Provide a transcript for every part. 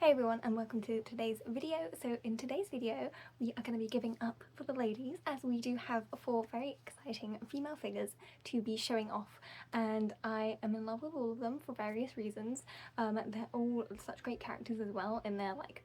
Hey everyone, and welcome to today's video. So in today's video we are going to be giving up for the ladies, as we do have 4 very exciting female figures to be showing off, and I am in love with all of them for various reasons. They're all such great characters as well in their like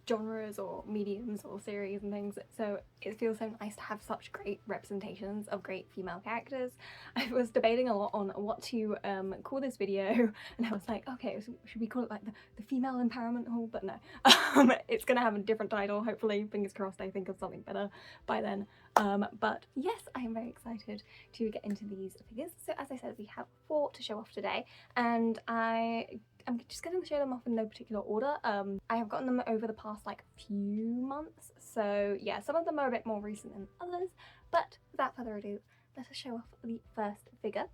genres or mediums or series and things, so it feels so nice to have such great representations of great female characters. I was debating a lot on what to call this video, and I was like, okay, so should we call it like the female empowerment haul? But no, it's gonna have a different title, hopefully, fingers crossed. I think of something better by then. But yes, I am very excited to get into these figures. So as I said, we have 4 to show off today, and I'm just going to show them off in no particular order. I have gotten them over the past like few months, so yeah, some of them are a bit more recent than others, but without further ado, let us show off the first figure.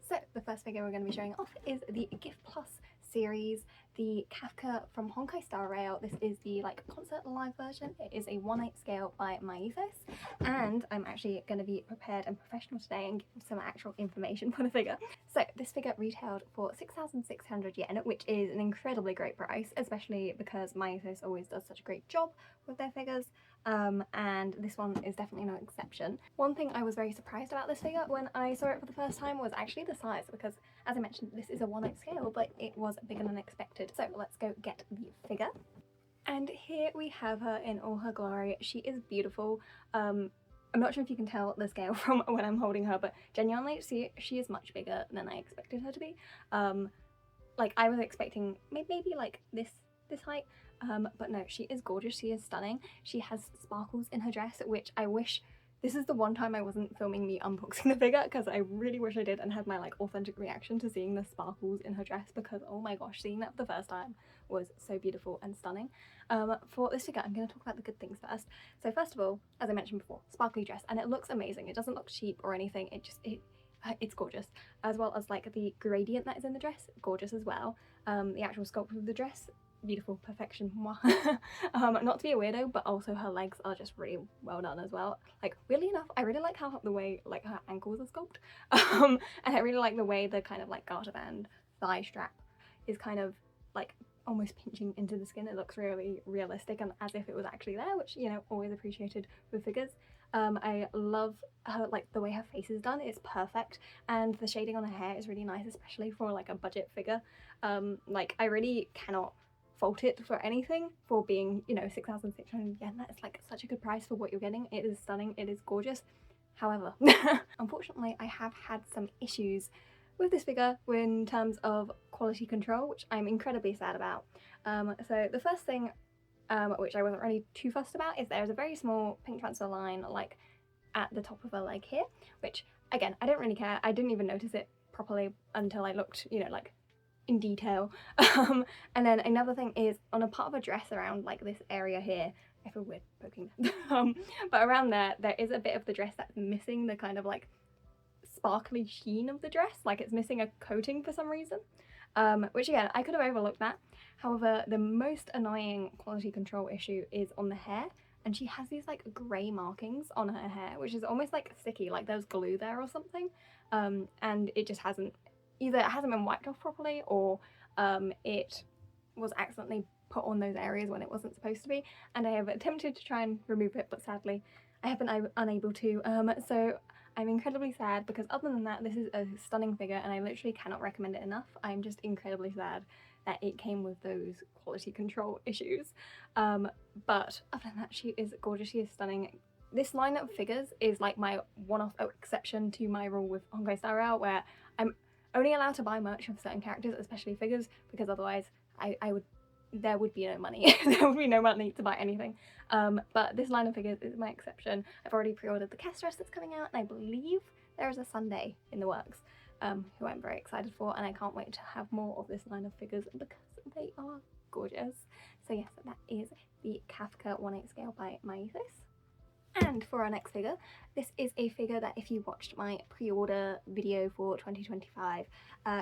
So the first figure we're going to be showing off is the Gift Plus series, the Kafka from Honkai Star Rail. This is the like concert live version. It is a 1/8 scale by my ethos, and I'm actually going to be prepared and professional today and give some actual information for the figure. So this figure retailed for 6,600 yen, which is an incredibly great price, especially because my ethos always does such a great job with their figures. And this one is definitely no exception. One thing I was very surprised about this figure when I saw it for the first time was actually the size, because as I mentioned, this is a 1/8 scale, but it was bigger than expected. So let's go get the figure. And here we have her in all her glory. She is beautiful. I'm not sure if you can tell the scale from when I'm holding her, but genuinely, she is much bigger than I expected her to be. Like I was expecting maybe like this height, but no, she is gorgeous. She is stunning. She has sparkles in her dress, which I wish. This is the one time I wasn't filming me unboxing the figure, because I really wish I did and had my like authentic reaction to seeing the sparkles in her dress, because oh my gosh, seeing that for the first time was so beautiful and stunning. For this figure, I'm going to talk about the good things first. So first of all, as I mentioned before, sparkly dress, and it looks amazing. It doesn't look cheap or anything. It's gorgeous, as well as like the gradient that is in the dress, gorgeous as well. The actual sculpt of the dress, beautiful, perfection. Not to be a weirdo, but also her legs are just really well done as well. Like, weirdly enough, I really like how the way like her ankles are sculpted, and I really like the way the kind of like garter band thigh strap is kind of like almost pinching into the skin. It looks really realistic and as if it was actually there, which, you know, always appreciated with figures. I love her, like the way her face is done. It's perfect, and the shading on her hair is really nice, especially for like a budget figure. Like I really cannot fault it for anything for being, you know, 6,600 yen. That is like such a good price for what you're getting. It is stunning, it is gorgeous. However, unfortunately, I have had some issues with this figure in terms of quality control, which I'm incredibly sad about. So the first thing, which I wasn't really too fussed about, is there's a very small pink transfer line like at the top of her leg here, which again, I don't really care. I didn't even notice it properly until I looked, you know, like in detail. And then another thing is on a part of a dress around like this area here. I feel weird poking them. But around there is a bit of the dress that's missing the kind of like sparkly sheen of the dress, like it's missing a coating for some reason, which again, I could have overlooked that. However, the most annoying quality control issue is on the hair, and she has these like grey markings on her hair, which is almost like sticky, like there's glue there or something, and it just hasn't been wiped off properly, or it was accidentally put on those areas when it wasn't supposed to be, and I have attempted to try and remove it, but sadly I have been unable to. So I'm incredibly sad, because other than that, this is a stunning figure and I literally cannot recommend it enough. I'm just incredibly sad that it came with those quality control issues. But other than that, she is gorgeous, she is stunning. This line of figures is like my one-off exception to my rule with Honkai Star Rail, where I'm only allowed to buy merch of certain characters, especially figures, because otherwise there would be no money. There would be no money to buy anything. But this line of figures is my exception. I've already pre-ordered the cast dress that's coming out, and I believe there is a Sunday in the works, who I'm very excited for, and I can't wait to have more of this line of figures because they are gorgeous. So yes, that is the Kafka 1/8 scale by my ethos. And for our next figure, this is a figure that if you watched my pre-order video for 2025,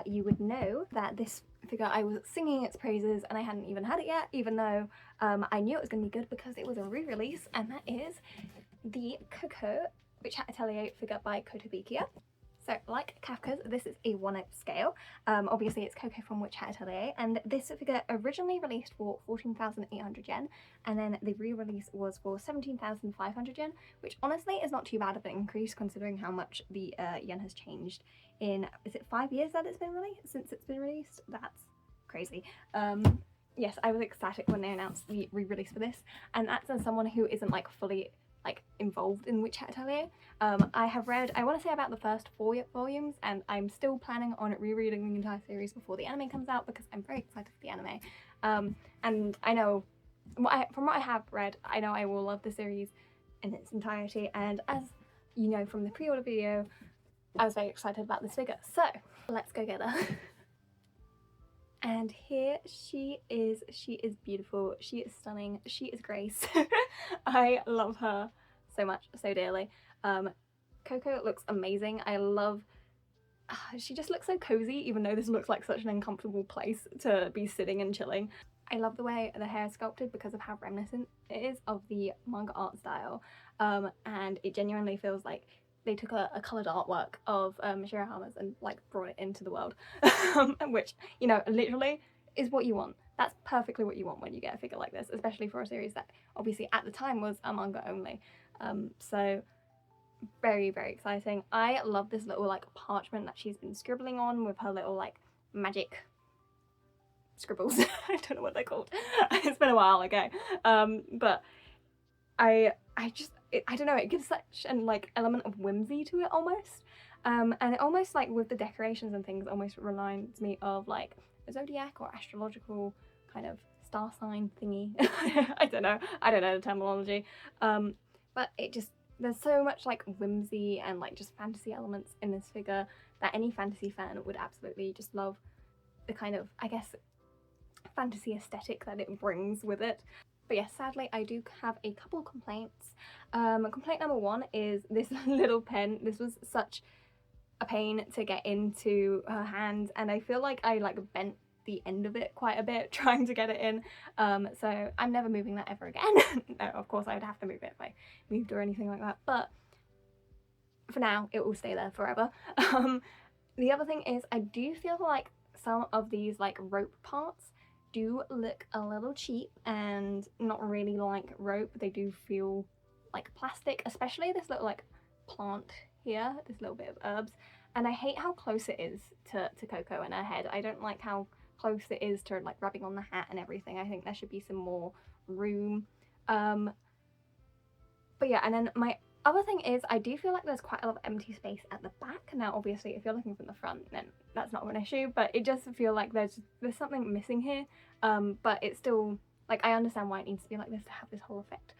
you would know that this figure, I was singing its praises and I hadn't even had it yet, even though I knew it was going to be good because it was a re-release, and that is the Coco Witch Hat Atelier figure by Kotobukiya. So, like Kafka's, this is a 1/8 scale. Obviously, it's Coco from Witch Hat Atelier, and this figure originally released for 14,800 yen, and then the re-release was for 17,500 yen, which honestly is not too bad of an increase considering how much the yen has changed in, is it 5 years that it's been released? Since it's been released? That's crazy. Yes, I was ecstatic when they announced the re-release for this, and that's as someone who isn't like fully involved in Witch Hat Atelier. I have read, I want to say, about the first 4 volumes, and I'm still planning on rereading the entire series before the anime comes out because I'm very excited for the anime. And I know, from what I have read, I know I will love the series in its entirety, and as you know from the pre-order video, I was very excited about this figure. So let's go get her. And here she is beautiful, she is stunning, she is Grace. I love her so much, so dearly. Coco looks amazing. I love, she just looks so cozy even though this looks like such an uncomfortable place to be sitting and chilling. I love the way the hair is sculpted because of how reminiscent it is of the manga art style, and it genuinely feels like they took a coloured artwork of Shirahama's and like brought it into the world, which, you know, literally is what you want. That's perfectly what you want when you get a figure like this, especially for a series that obviously at the time was a manga only. So very, very exciting. I love this little like parchment that she's been scribbling on with her little like magic scribbles. I don't know what they're called. It's been a while, okay. But I don't know, it gives such an like element of whimsy to it almost, and it almost like with the decorations and things almost reminds me of like a zodiac or astrological kind of star sign thingy. I don't know the terminology, but it just, there's so much like whimsy and like just fantasy elements in this figure that any fantasy fan would absolutely just love the kind of, I guess, fantasy aesthetic that it brings with it. But yes, sadly I do have a couple complaints. Complaint number 1 is this little pen. This was such a pain to get into her hand, and I feel like I like bent the end of it quite a bit trying to get it in. So I'm never moving that ever again. No, of course I would have to move it if I moved or anything like that, but for now it will stay there forever. The other thing is I do feel like some of these like rope parts do look a little cheap and not really like rope. They do feel like plastic, especially this little like plant here, this little bit of herbs, and I hate how close it is to Coco and her head. I don't like how close it is to like rubbing on the hat and everything. I think there should be some more room. But yeah, and then my other thing is I do feel like there's quite a lot of empty space at the back. Now obviously if you're looking from the front then that's not an issue, but it does feel like there's something missing here. But it's still, like, I understand why it needs to be like this to have this whole effect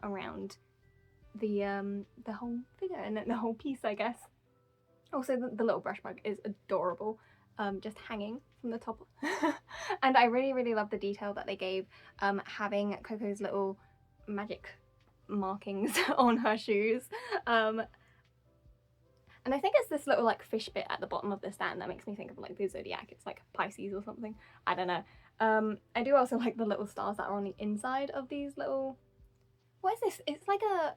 around the whole figure and the whole piece, I guess. Also the little brush bug is adorable, just hanging from the top. And I really, really love the detail that they gave, having Coco's little magic markings on her shoes. And I think it's this little like fish bit at the bottom of the stand that makes me think of like the zodiac. It's like Pisces or something, I don't know. I do also like the little stars that are on the inside of these little, what is this? It's like a,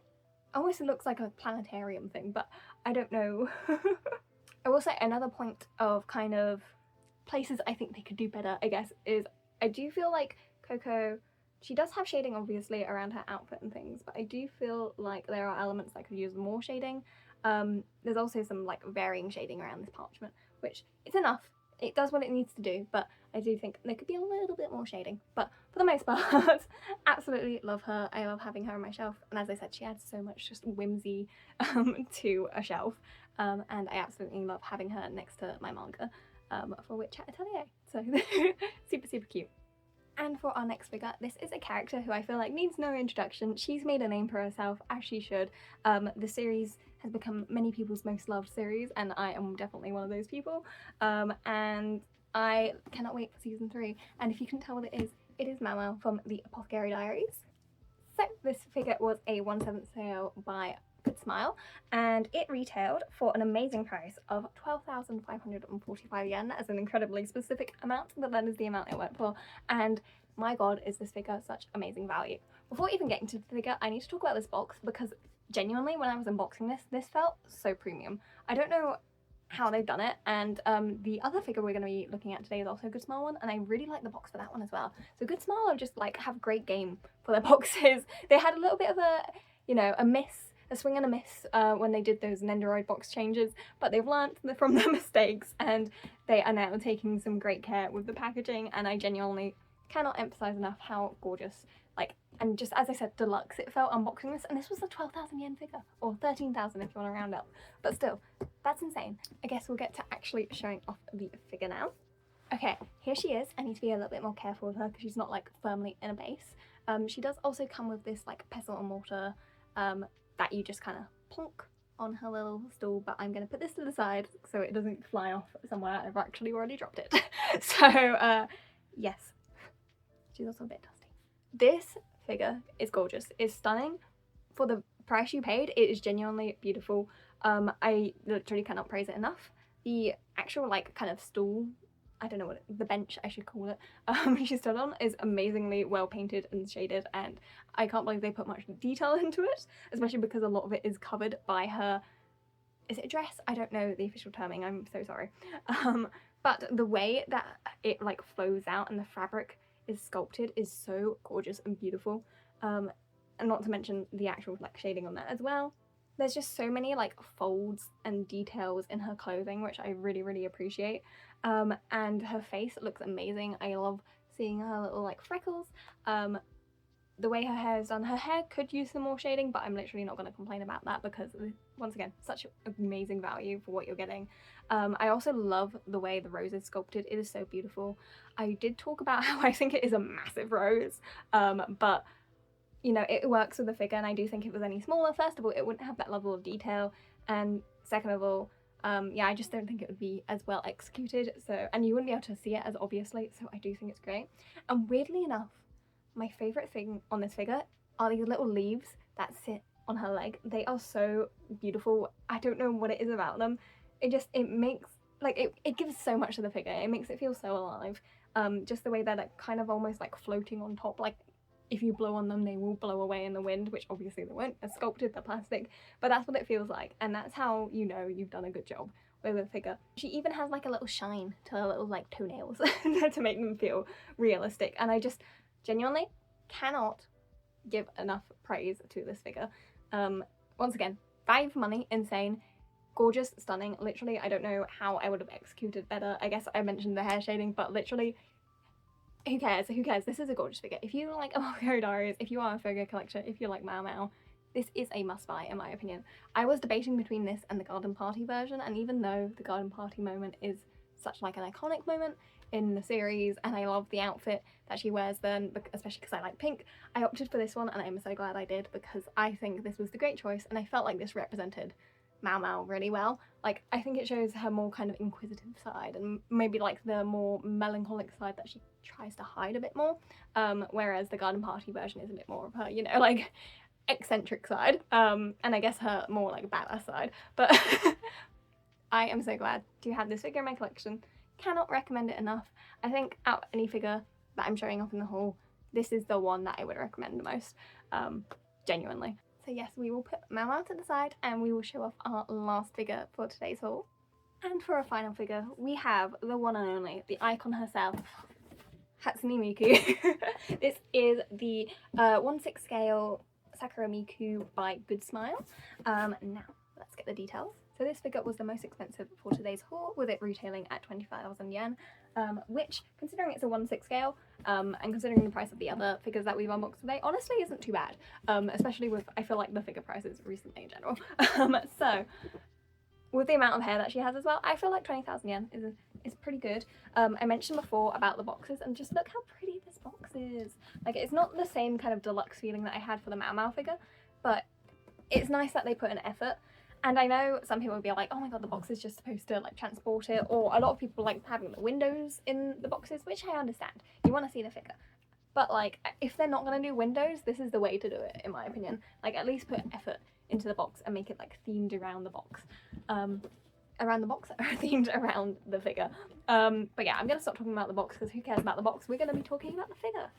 almost looks like a planetarium thing, but I don't know. I will say another point of kind of places I think they could do better, I guess, is I do feel like Coco, she does have shading obviously around her outfit and things, but I do feel like there are elements that could use more shading. There's also some like varying shading around this parchment, which it's enough. It does what it needs to do, but I do think there could be a little bit more shading. But for the most part, absolutely love her. I love having her on my shelf, and as I said, she adds so much just whimsy to a shelf, and I absolutely love having her next to my manga for Witch Hat Atelier. So super, super cute. And for our next figure, this is a character who I feel like needs no introduction. She's made a name for herself, as she should. The series has become many people's most loved series, and I am definitely one of those people. And I cannot wait for season 3. And if you can tell what it is Mao from the Apothecary Diaries. So this figure was a 1/7 sale by Good Smile, and it retailed for an amazing price of 12,545 yen. That is an incredibly specific amount, but that is the amount it went for, and my god, is this figure such amazing value. Before even getting to the figure, I need to talk about this box, because genuinely when I was unboxing this felt so premium. I don't know how they've done it. And the other figure we're going to be looking at today is also a Good Smile one, and I really like the box for that one as well. So Good Smile are just like have great game for their boxes. They had a little bit of a, you know, a swing and a miss when they did those Nendoroid box changes, but they've learned from their mistakes, and they are now taking some great care with the packaging, and I genuinely cannot emphasize enough how gorgeous, like, and just as I said, deluxe it felt unboxing this, and this was a 12,000 yen figure, or 13,000 if you want to round up, but still, that's insane. I guess we'll get to actually showing off the figure now. Okay, here she is. I need to be a little bit more careful with her because she's not like firmly in a base. She does also come with this like pestle and mortar that you just kind of plonk on her little stool, but I'm going to put this to the side so it doesn't fly off somewhere. I've actually already dropped it. So yes, she's also a bit dusty. This figure is gorgeous. It's stunning. For the price you paid, it is genuinely beautiful. I literally cannot praise it enough. The actual like kind of stool, I don't know what the bench I should call it, she stood on is amazingly well painted and shaded, and I can't believe they put much detail into it, especially because a lot of it is covered by her, is it a dress? I don't know the official terming, I'm so sorry. But the way that it like flows out and the fabric is sculpted is so gorgeous and beautiful. And not to mention the actual like shading on that as well. There's just so many like folds and details in her clothing, which I really appreciate. And her face looks amazing. I love seeing her little like freckles. The way her hair is done, her hair could use some more shading, but I'm literally not going to complain about that because, once again, such amazing value for what you're getting. I also love the way the rose is sculpted. It is so beautiful. I did talk about how I think it is a massive rose, but you know, it works with the figure, and I do think if it was any smaller, first of all, it wouldn't have that level of detail, and second of all, yeah, I just don't think it would be as well executed, so, and you wouldn't be able to see it as obviously, so I do think it's great. And weirdly enough, my favourite thing on this figure are these little leaves that sit on her leg. They are so beautiful. I don't know what it is about them. It makes, like, it gives so much to the figure. It makes it feel so alive. Just the way that it kind of almost like floating on top, like if you blow on them, they will blow away in the wind, which obviously they won't, they're sculpted, they're plastic, but that's what it feels like, and that's how you know you've done a good job with the figure. She even has like a little shine to her little like toenails to make them feel realistic, and I just genuinely cannot give enough praise to this figure. Once again, value for money, insane, gorgeous, stunning. Literally, I don't know how I would have executed better. I guess I mentioned the hair shading, but literally, who cares? Who cares? This is a gorgeous figure. If you like Amoko Diaries, if you are a figure collector, if you like Mau Mau, this is a must-buy in my opinion. I was debating between this and the Garden Party version, and even though the Garden Party moment is such like an iconic moment in the series, and I love the outfit that she wears then, especially because I like pink, I opted for this one, and I'm so glad I did because I think this was the great choice, and I felt like this represented Mau Mau really well. Like, I think it shows her more kind of inquisitive side and maybe like the more melancholic side that she tries to hide a bit more, whereas the Garden Party version is a bit more of her, you know, like eccentric side, and I guess her more like badass side. But I am so glad to have this figure in my collection. Cannot recommend it enough. I think out of any figure that I'm showing off in the haul, this is the one that I would recommend the most, genuinely. So yes, we will put Mau Mau to the side and we will show off our last figure for today's haul. And for our final figure, we have the one and only, the icon herself, Hatsune Miku. This is the 1/6 scale Sakura Miku by Good Smile. Now, let's get the details. So this figure was the most expensive for today's haul, with it retailing at 25,000 yen, which, considering it's a 1/6 scale, and considering the price of the other figures that we've unboxed today, honestly isn't too bad, especially with, I feel like, the figure prices recently in general. So, with the amount of hair that she has as well, I feel like 20,000 yen is pretty good. I mentioned before about the boxes, and just look how pretty this box is. Like, it's not the same kind of deluxe feeling that I had for the Mau Mau figure, but it's nice that they put an effort. And I know some people would be like, oh my god, the box is just supposed to like transport it, or a lot of people like having the windows in the boxes, which I understand. You want to see the figure. But like, if they're not going to do windows, this is the way to do it, in my opinion. Like, at least put effort into the box and make it like themed around the box. Themed around the figure. But yeah, I'm going to stop talking about the box because who cares about the box? We're going to be talking about the figure.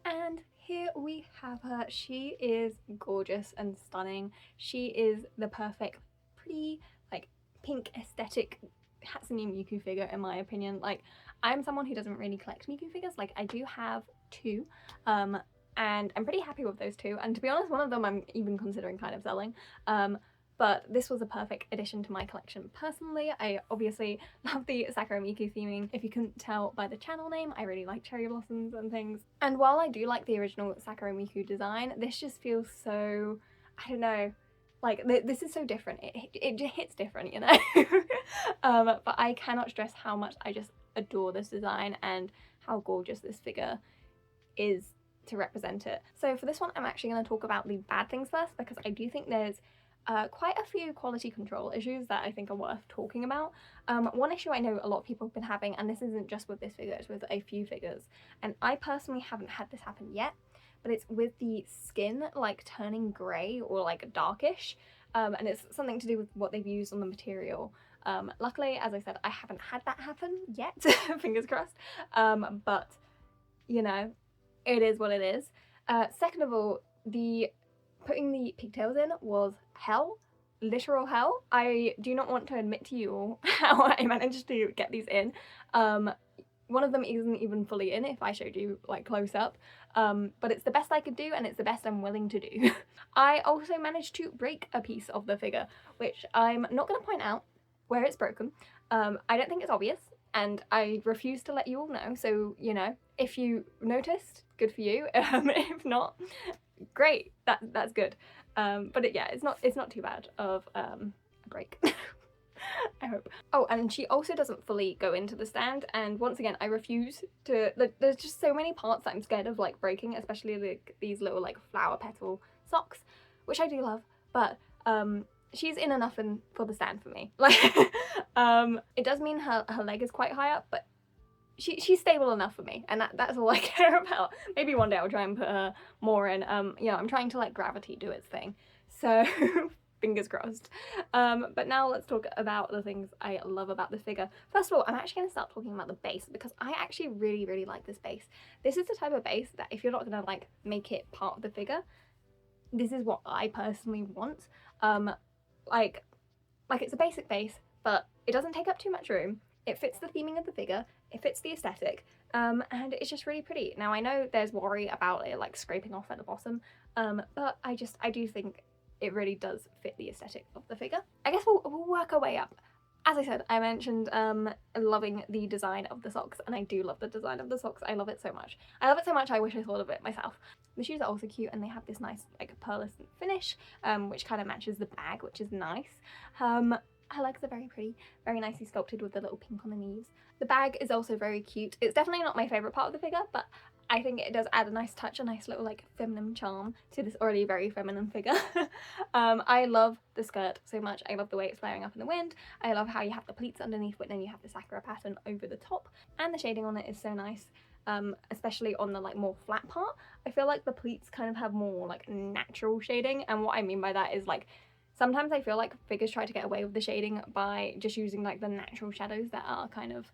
And here we have her. She is gorgeous and stunning. She is the perfect, pretty, like, pink aesthetic Hatsune Miku figure, in my opinion. Like, I'm someone who doesn't really collect Miku figures. Like, I do have two, and I'm pretty happy with those two. And to be honest, one of them I'm even considering kind of selling. But this was a perfect addition to my collection personally. I obviously love the Sakura Miku theming. If you couldn't tell by the channel name, I really like cherry blossoms and things. And while I do like the original Sakura Miku design, this just feels so, I don't know, like this is so different. It just hits different, you know? But I cannot stress how much I just adore this design and how gorgeous this figure is to represent it. So for this one, I'm actually going to talk about the bad things first, because I do think there's quite a few quality control issues that I think are worth talking about. One issue I know a lot of people have been having, and this isn't just with this figure, it's with a few figures, and I personally haven't had this happen yet, but it's with the skin like turning grey or like darkish, and it's something to do with what they've used on the material. Luckily, as I said, I haven't had that happen yet, fingers crossed, but you know, it is what it is. Second of all, putting the pigtails in was hell, literal hell. I do not want to admit to you all how I managed to get these in. One of them isn't even fully in if I showed you like close up, but it's the best I could do and it's the best I'm willing to do. I also managed to break a piece of the figure, which I'm not going to point out where it's broken. I don't think it's obvious, and I refuse to let you all know, so you know, if you noticed, good for you. If not, great, that's good. But it's not too bad of a break. I hope. Oh, and she also doesn't fully go into the stand, and once again, I refuse to. There's just so many parts that I'm scared of like breaking, especially like these little like flower petal socks, which I do love, but she's in enough for the stand for me. Like, it does mean her leg is quite high up, but she's stable enough for me, and that's all I care about. Maybe one day I'll try and put her more in. Yeah, I'm trying to let gravity do its thing, so fingers crossed. But now let's talk about the things I love about this figure. First of all, I'm actually going to start talking about the base, because I actually really like this base. This is the type of base that if you're not going to like make it part of the figure, this is what I personally want. Like it's a basic base, but it doesn't take up too much room. It fits the theming of the figure, it fits the aesthetic, and it's just really pretty. Now I know there's worry about it like scraping off at the bottom, but I do think it really does fit the aesthetic of the figure. I guess we'll work our way up. As I said, I mentioned loving the design of the socks, and I do love the design of the socks. I love it so much. I love it so much I wish I thought of it myself. The shoes are also cute, and they have this nice like pearlescent finish, which kind of matches the bag, which is nice. Her legs are very pretty, very nicely sculpted with the little pink on the knees. The bag is also very cute. It's definitely not my favourite part of the figure, but I think it does add a nice touch, a nice little like feminine charm to this already very feminine figure. I love the skirt so much. I love the way it's flaring up in the wind. I love how you have the pleats underneath, but then you have the Sakura pattern over the top, and the shading on it is so nice. Especially on the like more flat part. I feel like the pleats kind of have more like natural shading, and what I mean by that is like sometimes I feel like figures try to get away with the shading by just using like the natural shadows that are kind of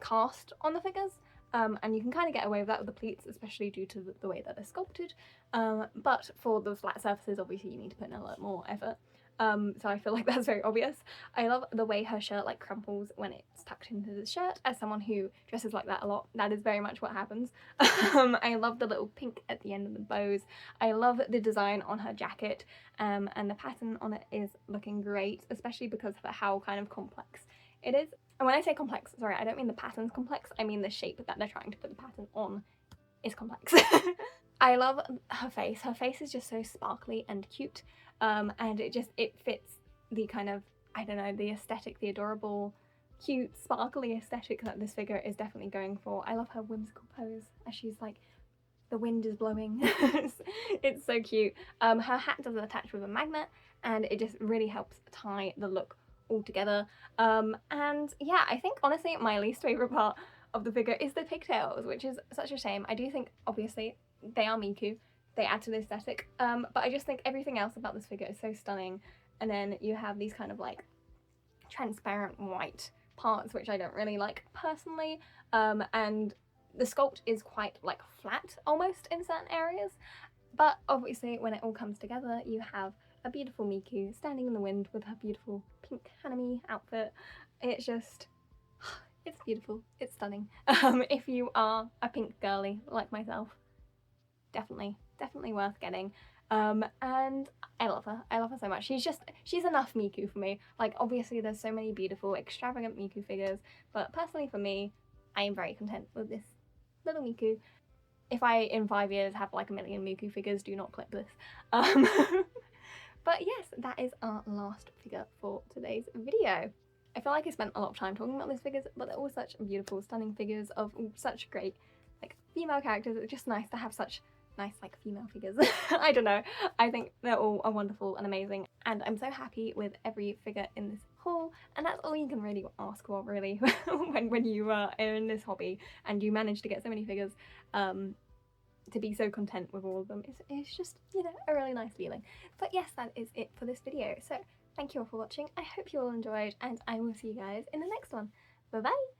cast on the figures, and you can kind of get away with that with the pleats, especially due to the way that they're sculpted, but for the flat surfaces obviously you need to put in a lot more effort. So I feel like that's very obvious. I love the way her shirt like crumples when it's tucked into the shirt. As someone who dresses like that a lot, that is very much what happens. I love the little pink at the end of the bows. I love the design on her jacket, and the pattern on it is looking great, especially because of how kind of complex it is. And when I say complex, sorry, I don't mean the pattern's complex, I mean the shape that they're trying to put the pattern on is complex. I love her face. Her face is just so sparkly and cute, and it fits the kind of, I don't know, the aesthetic, the adorable, cute, sparkly aesthetic that this figure is definitely going for. I love her whimsical pose as she's like, the wind is blowing. It's so cute. Her hat does attach with a magnet, and it just really helps tie the look all together. And yeah, I think honestly my least favourite part of the figure is the pigtails, which is such a shame. I do think obviously they are Miku, they add to the aesthetic, but I just think everything else about this figure is so stunning. And then you have these kind of like transparent white parts, which I don't really like personally, and the sculpt is quite like flat almost in certain areas, but obviously when it all comes together you have a beautiful Miku standing in the wind with her beautiful pink hanami outfit. It's just, it's beautiful, it's stunning. If you are a pink girly like myself, definitely worth getting. And I love her so much. She's enough Miku for me. Like, obviously there's so many beautiful extravagant Miku figures, but personally for me, I am very content with this little Miku. If I in 5 years have like a million Miku figures, do not clip this. But yes, that is our last figure for today's video. I feel like I spent a lot of time talking about these figures, but they're all such beautiful, stunning figures of such great like female characters. It's just nice to have such nice like female figures. I don't know, I think they're all wonderful and amazing, and I'm so happy with every figure in this haul, and that's all you can really ask for, really, when you are in this hobby and you manage to get so many figures. To be so content with all of them is just, you know, a really nice feeling. But yes, that is it for this video. So thank you all for watching. I hope you all enjoyed, and I will see you guys in the next one. Bye bye!